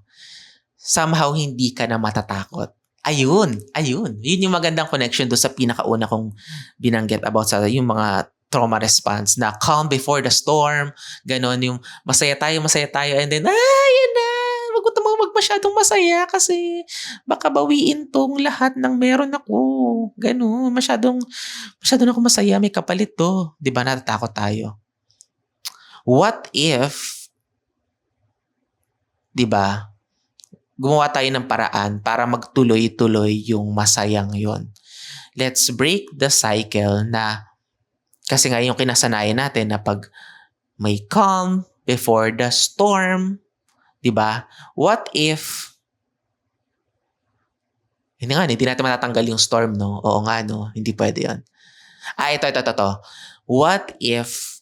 Speaker 1: somehow hindi ka na matatakot. Ayun. Yun yung magandang connection do sa pinakauna kong binanggit about sa yung mga trauma response na calm before the storm. Ganon yung masaya tayo. And then, yun na. Wag mo masyadong masaya kasi baka bawiin tong lahat ng meron ako. Ganon. Masyadong ako masaya. May kapalit to. Di ba natatakot tayo? What if, di ba, gumawa tayo ng paraan para magtuloy-tuloy yung masayang yon. Let's break the cycle na, kasi nga yung kinasanayan natin na pag may calm before the storm, di ba? What if, hindi natin matatanggal yung storm, no? Oo nga, no? Hindi pwede yun. Ito. What if,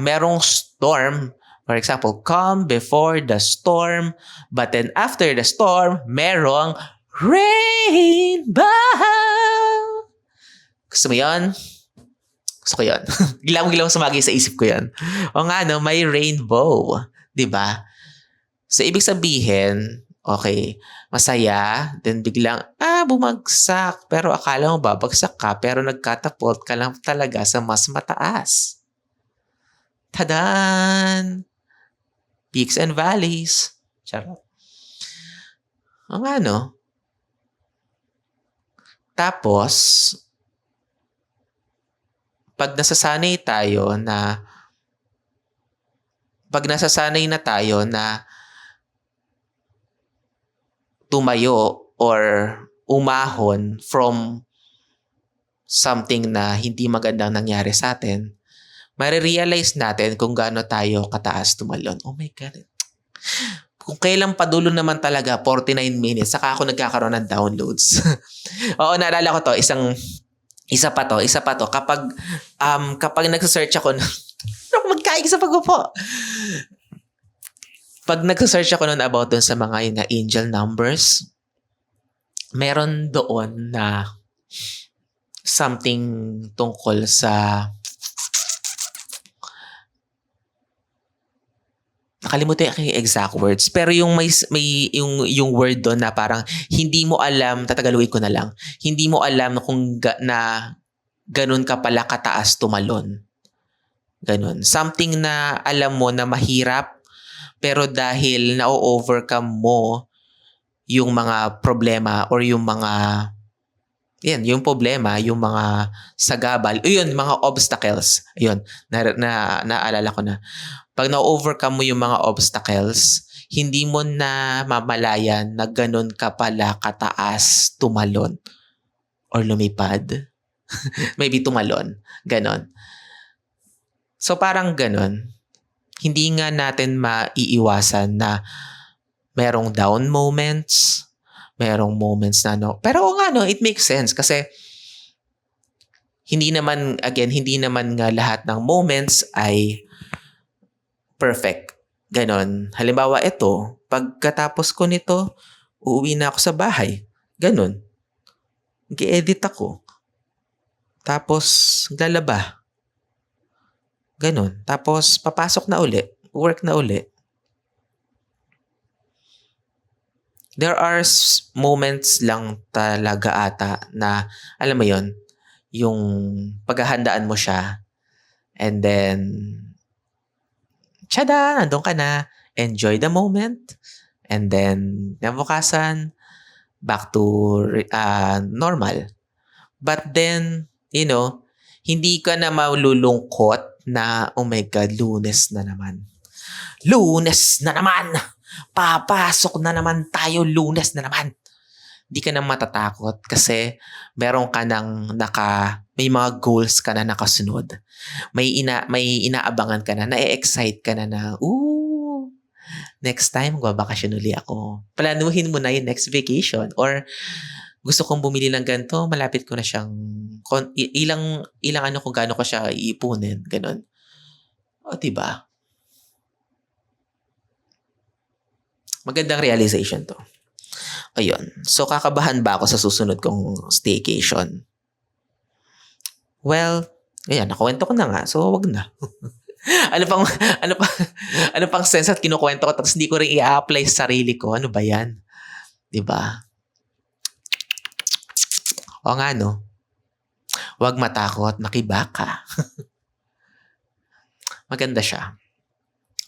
Speaker 1: merong storm. For example, calm before the storm, but then after the storm, merong rainbow. Gusto mo yun? Gusto ko yun. Gilang sumagi sa isip ko yun. O nga, no, may rainbow. Diba? So, ibig sabihin, okay, masaya, then biglang, bumagsak. Pero akala mo babagsak ka, pero nagkatapult ka lang talaga sa mas mataas. Tadan! Peaks and valleys. Charot. O nga, no? Tapos, pag nasasanay na tayo na tumayo or umahon from something na hindi magandang nangyari sa atin, marirealize natin kung gaano tayo kataas tumalon. Oh my God. Kung kailan padulo naman talaga, 49 minutes, saka ako nagkakaroon ng downloads. Oo, naalala ko to, isa pa to, kapag nagsa-search ako magkaig sa pag-upo. Pag nagsa-search ako nun about dun sa mga yun na angel numbers, meron doon na something tungkol sa, nakalimutan yung exact words, pero yung may yung word doon na parang hindi mo alam, tatagaluin ko na lang, hindi mo alam kung na ganun ka pala kataas tumalon. Ganun. Something na alam mo na mahirap, pero dahil na-overcome mo yung mga problema or yung mga, yung problema, yung mga sagabal, mga obstacles. Naalala ko na. Pag na-overcome mo yung mga obstacles, hindi mo na mamalayan na ganun ka pala kataas tumalon or lumipad. Maybe tumalon. Ganon. So parang ganon. Hindi nga natin maiiwasan na merong down moments, merong moments na Pero it makes sense kasi hindi naman nga lahat ng moments ay perfect. Ganon. Halimbawa, ito, pagkatapos ko nito, uuwi na ako sa bahay. Ganon. Mag-edit ako. Tapos, lalaba. Ganon. Tapos, papasok na uli. Work na uli. There are moments lang talaga ata na, alam mo yon, yung paghahandaan mo siya, and then, tada, nandun ka na, enjoy the moment, and then, nabukasan, back to normal. But then, hindi ka na malulungkot na, oh my God, Lunes na naman. Lunes na naman! Papasok na naman tayo, Lunes na naman! Di ka na matatakot kasi meron ka may mga goals ka na nakasunod. May inaabangan ka na, na-excite ka na, next time, magbabakasyon uli ako. Planuhin mo na yung next vacation. Or, gusto kong bumili ng ganito, malapit ko na siyang, ilang ano kung gaano ko siya iipunin. Ganon. O, diba? Magandang realization to. Ayun. So, kakabahan ba ako sa susunod kong staycation? Well, ayan, nakuwento ko na nga. So, wag na. ano pang ano pa ano pang sense at kinukuwento ko tapos hindi ko rin i-apply sa sarili ko. Ano ba 'yan? 'Di ba? O nga no. Huwag matakot, makibaka. Maganda siya.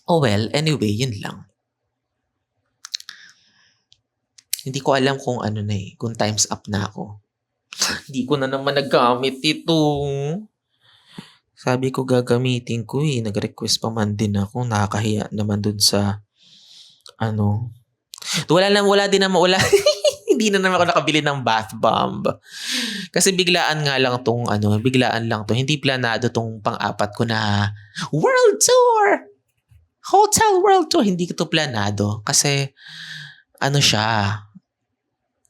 Speaker 1: Oh well, anyway, yun lang. Hindi ko alam kung kung time's up na ako. Hindi ko na naman nagamit ito. Sabi ko gagamitin ko eh. Nag-request pa man din ako. Nakakahiya naman dun sa wala din naman. Hindi na naman ako nakabili ng bath bomb. Kasi biglaan lang to. Hindi planado tong pang-apat ko na world tour. Hotel world tour. Hindi ko to planado. Kasi siya.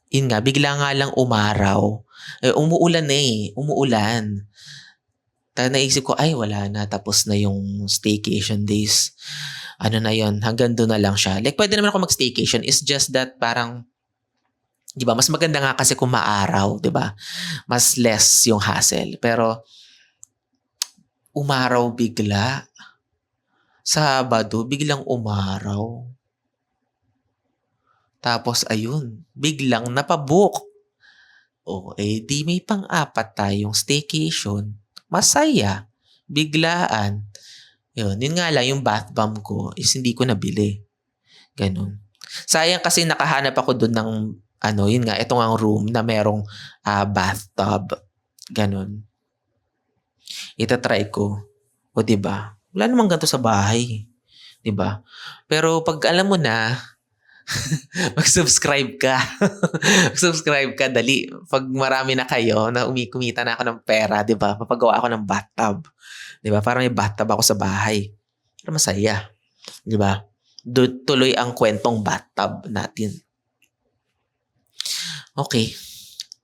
Speaker 1: Yun nga, bigla nga lang umaraw. Umuulan. Naisip ko, ay wala na, tapos na yung staycation days. Na yun, hanggang doon na lang siya. Like, pwede naman ako mag-staycation. It's just that parang, di ba, mas maganda nga kasi kung maaraw, di ba? Mas less yung hassle. Pero, umaraw bigla. Sabado, biglang umaraw. Tapos, ayun, biglang napabook. Di may pang-apat tayong staycation. Masaya. Biglaan. Yun nga lang, yung bath bomb ko is hindi ko nabili. Ganun. Sayang kasi nakahanap ako doon ng, yun nga, itong ang room na merong bathtub. Ganun. Itatry ko. O diba? Wala namang ganito sa bahay. Diba? Pero pag alam mo na, mag-subscribe ka. Subscribe ka, dali. Pag marami na kayo, na kumita na ako ng pera, di ba? Papagawa ako ng bathtub. Di ba? Para may bathtub ako sa bahay. Pero masaya. Di ba? Tuloy ang kwentong bathtub natin. Okay.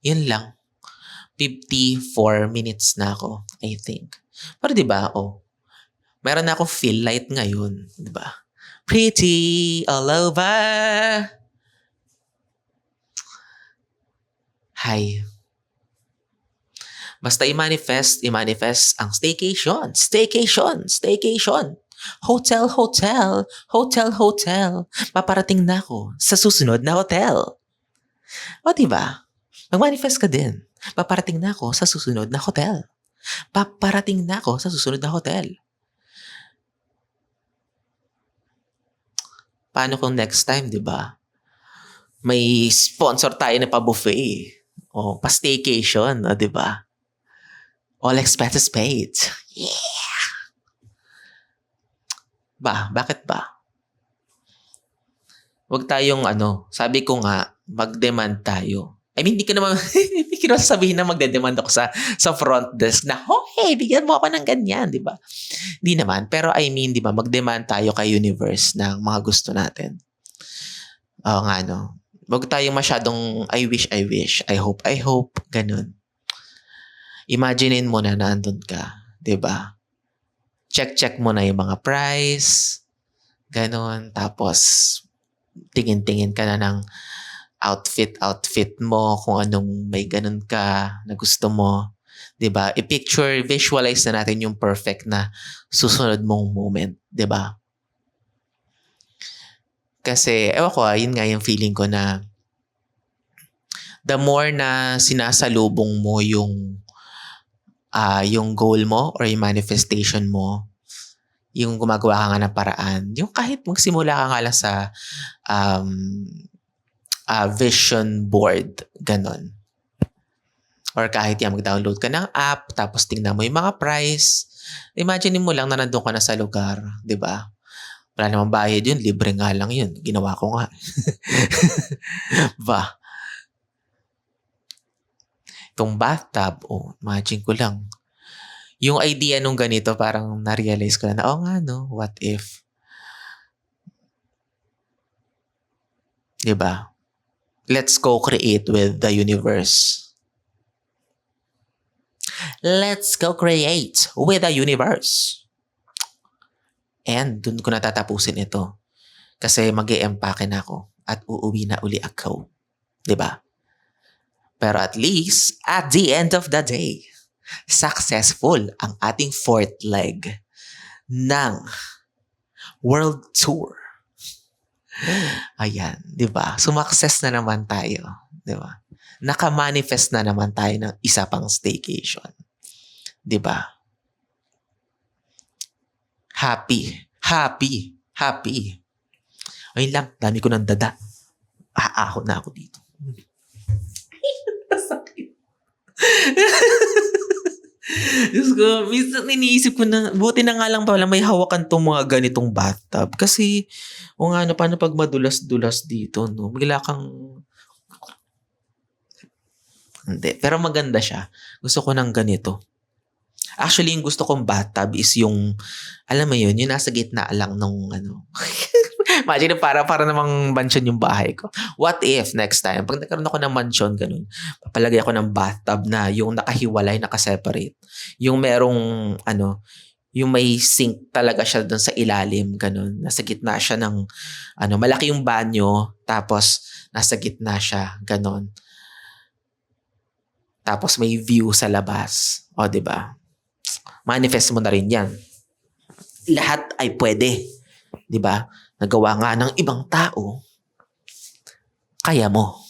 Speaker 1: Yun lang. 54 minutes na ako, I think. Pero di ba, meron na akong feel light ngayon. Di ba? Pretty all over. Hi. Basta i-manifest ang staycation. Hotel. Paparating na ako sa susunod na hotel. O diba? Mag-manifest ka din. Paparating na ako sa susunod na hotel. Paano kung next time, di ba? May sponsor tayo na pa-buffet. Pa-staycation, di ba? All expenses paid. Yeah! Bakit ba? Huwag tayong sabi ko nga, mag-demand tayo. I mean, hindi ko sabihin na magde-demand ako sa front desk na, hey, bigyan mo ako ng ganyan, di ba? Hindi naman. Pero I mean, di ba, mag-demand tayo kay universe ng mga gusto natin. Oo nga, Huwag tayong masyadong I wish, I hope, ganun. Imaginein mo na nandun ka, di ba? Check mo na yung mga price, ganun. Tapos, tingin-tingin ka na ng outfit mo, kung anong may ganun ka na gusto mo. Diba? Visualize na natin yung perfect na susunod mong moment. Diba? Kasi, yun nga yung feeling ko na the more na sinasalubong mo yung goal mo or yung manifestation mo, yung gumagawa ka nga ng paraan, yung kahit magsimula ka nga lang sa vision board, ganon. Or kahit mag-download ka ng app, tapos tingnan mo yung mga price. Imagine mo lang na nandun ka na sa lugar, di ba? Wala namang bayad yun, libre nga lang yun. Ginawa ko nga. Ba? Itong bathtub, imagine ko lang. Yung idea nung ganito, parang na-realize ko na, nga no, what if? Diba? Let's co-create with the universe. Let's co-create with the universe. And dun ko natatapusin ito. Kasi mag-e-empake na ako at uuwi na uli ako. Diba? Pero at least, at the end of the day, successful ang ating fourth leg ng world tour. Ayan, di ba? Sumakses na naman tayo. Di ba? Naka-manifest na naman tayo ng isa pang staycation. Di ba? Happy. Ayun lang, dami ko ng dada. Aahon na ako dito. Sakit. Diyos ko, minsan iniisip ko na, buti na nga lang pala may hawakan tong mga ganitong bathtub. Kasi, paano pag madulas-dulas dito, no? Bigla kang... Hindi, pero maganda siya. Gusto ko ng ganito. Actually, yung gusto kong bathtub is yung, alam mo yun, yung nasa gitna lang nung Imagine, para namang mansion yung bahay ko. What if next time, pag nagkaroon ako ng mansion, ganun, papalagay ako ng bathtub na yung nakahiwalay, nakaseparate. Yung merong, yung may sink talaga siya doon sa ilalim, ganun. Nasa gitna siya ng, malaki yung banyo, tapos nasa gitna siya, ganun. Tapos may view sa labas. O, diba? Manifest mo na rin yan. Lahat ay pwede. Diba? Nagawa nga ng ibang tao. Kaya mo.